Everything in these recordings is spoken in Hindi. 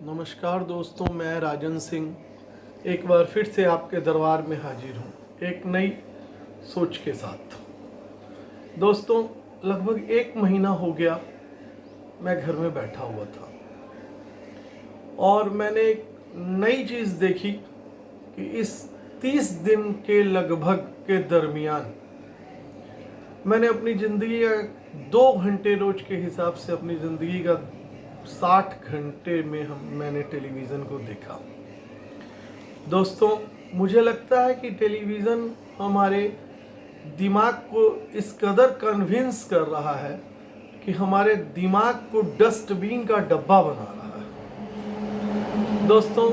नमस्कार दोस्तों, मैं राजन सिंह एक बार फिर से आपके दरबार में हाजिर हूँ एक नई सोच के साथ। दोस्तों, लगभग 1 महीना हो गया मैं घर में बैठा हुआ था और मैंने एक नई चीज़ देखी कि इस 30 दिन के लगभग के दरमियान मैंने अपनी ज़िंदगी का 2 घंटे रोज के हिसाब से अपनी ज़िंदगी का 60 घंटे में मैंने टेलीविज़न को देखा। दोस्तों, मुझे लगता है कि टेलीविज़न हमारे दिमाग को इस कदर कन्विंस कर रहा है कि हमारे दिमाग को डस्टबिन का डब्बा बना रहा है। दोस्तों,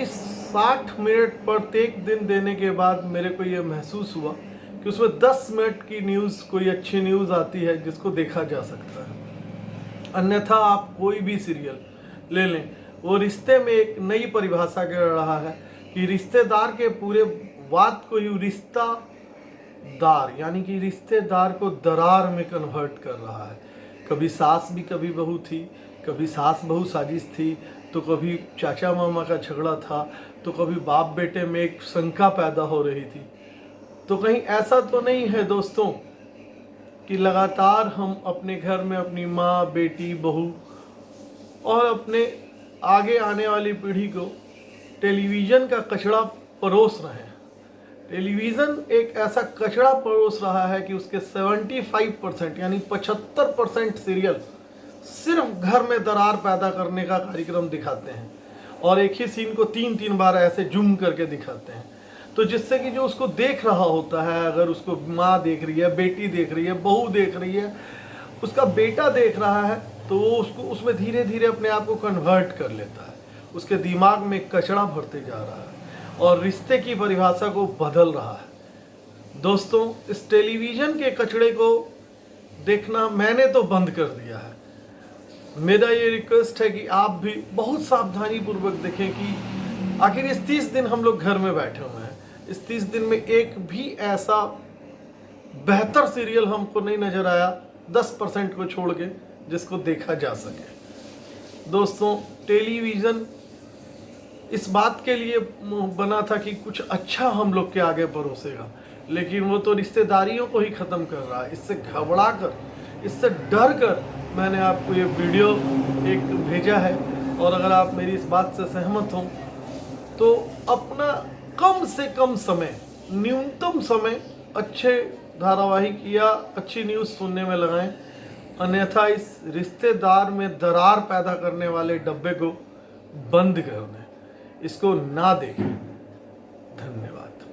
इस 60 मिनट प्रत्येक दिन देने के बाद मेरे को ये महसूस हुआ कि उसमें 10 मिनट की न्यूज़, कोई अच्छी न्यूज़ आती है जिसको देखा जा सकता है। अन्यथा आप कोई भी सीरियल ले लें, वो रिश्ते में एक नई परिभाषा कर रहा है कि रिश्तेदार के पूरे बात को यू रिश्तादार यानी कि रिश्तेदार को दरार में कन्वर्ट कर रहा है। कभी सास भी कभी बहू थी, कभी सास बहू साजिश थी, तो कभी चाचा मामा का झगड़ा था, तो कभी बाप बेटे में एक शंका पैदा हो रही थी। तो कहीं ऐसा तो नहीं है दोस्तों कि लगातार हम अपने घर में अपनी माँ, बेटी, बहू और अपने आगे आने वाली पीढ़ी को टेलीविज़न का कचरा परोस रहे हैं। टेलीविज़न एक ऐसा कचरा परोस रहा है कि उसके 75% यानी 75% सीरियल सिर्फ घर में दरार पैदा करने का कार्यक्रम दिखाते हैं और एक ही सीन को 3-3 बार ऐसे जूम करके दिखाते हैं। तो जिससे कि जो उसको देख रहा होता है, अगर उसको माँ देख रही है, बेटी देख रही है, बहू देख रही है, उसका बेटा देख रहा है, तो वो उसको उसमें धीरे धीरे अपने आप को कन्वर्ट कर लेता है। उसके दिमाग में कचरा भरते जा रहा है और रिश्ते की परिभाषा को बदल रहा है। दोस्तों, इस टेलीविज़न के कचरे को देखना मैंने तो बंद कर दिया है। मेरा ये रिक्वेस्ट है कि आप भी बहुत सावधानी पूर्वक देखें कि आखिर इस 30 दिन हम लोग घर में बैठे हुए हैं, इस 30 दिन में एक भी ऐसा बेहतर सीरियल हमको नहीं नज़र आया 10% को छोड़ के जिसको देखा जा सके। दोस्तों, टेलीविज़न इस बात के लिए बना था कि कुछ अच्छा हम लोग के आगे परोसेगा, लेकिन वो तो रिश्तेदारियों को ही ख़त्म कर रहा है। इससे घबरा कर, इससे डर कर मैंने आपको ये वीडियो एक भेजा है। और अगर आप मेरी इस बात से सहमत हों तो अपना कम से कम समय, न्यूनतम समय अच्छे धारावाहिक या अच्छी न्यूज़ सुनने में लगाएं, अन्यथा इस रिश्तेदार में दरार पैदा करने वाले डब्बे को बंद कर दें, इसको ना देखें। धन्यवाद।